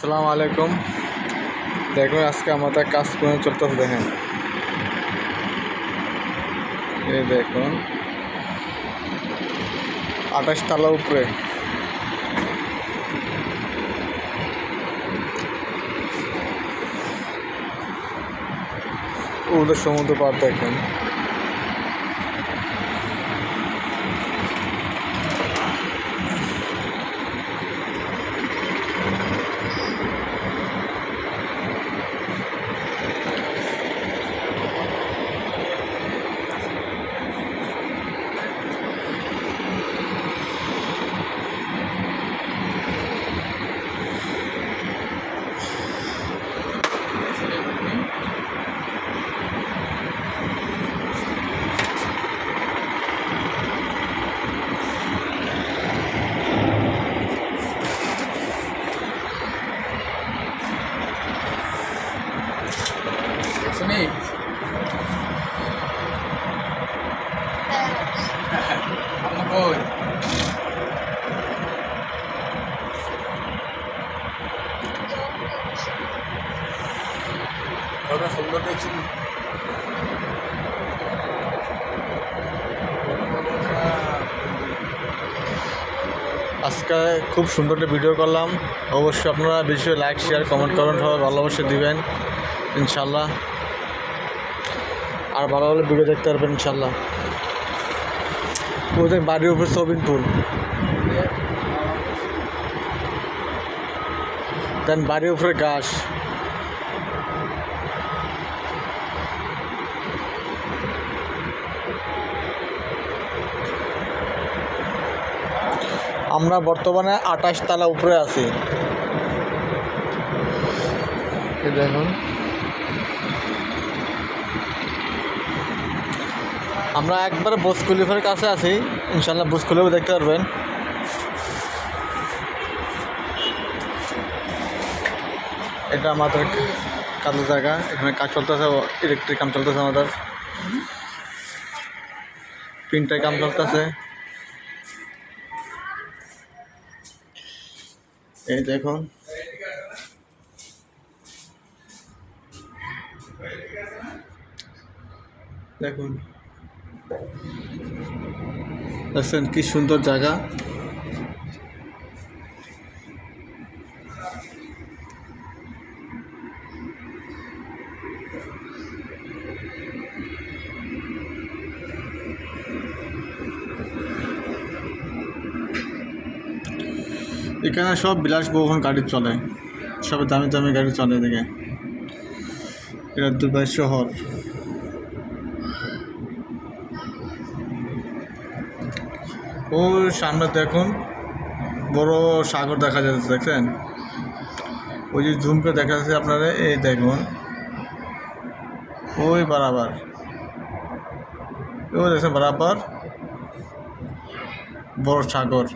আসসালামু আলাইকুম। দেখুন আজকে আমাদের কাজ করে চলতেছে। দেখেন এই দেখুন 28 তলা উপরে ওদের সমুদ্র পার দেখেন। শুনি আপনার কই ওটা সুন্দর দেখছি। আজকে খুব সুন্দর একটা ভিডিও করলাম। অবশ্যই আপনারা বেশি লাইক শেয়ার কমেন্ট করুন, সবাই ভালোবাসা দিবেন ইনশাল্লাহ। আর ভালো ভালো ভিডিও দেখতে পারবেন ইনশাল্লাহ। ওদের বাড়ির উপরে সুইমিং পুল, দেন বাড়ির উপরে গাছ। আমরা বর্তমানে 28 তলা উপরে আছি। দেখুন আমরা একবারে বুর্জ খলিফার কাছে আছি। ইনশাল্লাহ বুর্জ খলিফা দেখতে পারবেন। এটা আমাদের কাজের জায়গা, এখানে কাজ চলতেছে, ইলেকট্রিক কাম চলতেছে, আমাদের প্রিন্টার কাম চলতেছে। এই দেখুন দেখুন দেখছেন কি সুন্দর জায়গা। এখানে সব বিলাসবহুল গাড়ি চলে, সব দামি দামি গাড়ি চলে। এদিকে এটা দুবাই শহর। ও সামনে দেখুন বড় সাগর দেখা যাচ্ছে, দেখছেন? ওই যে জুম করে দেখা যাচ্ছে আপনারা, এই দেখুন ওই বরাবর, ওই দেখছেন বরাবর বড় সাগর।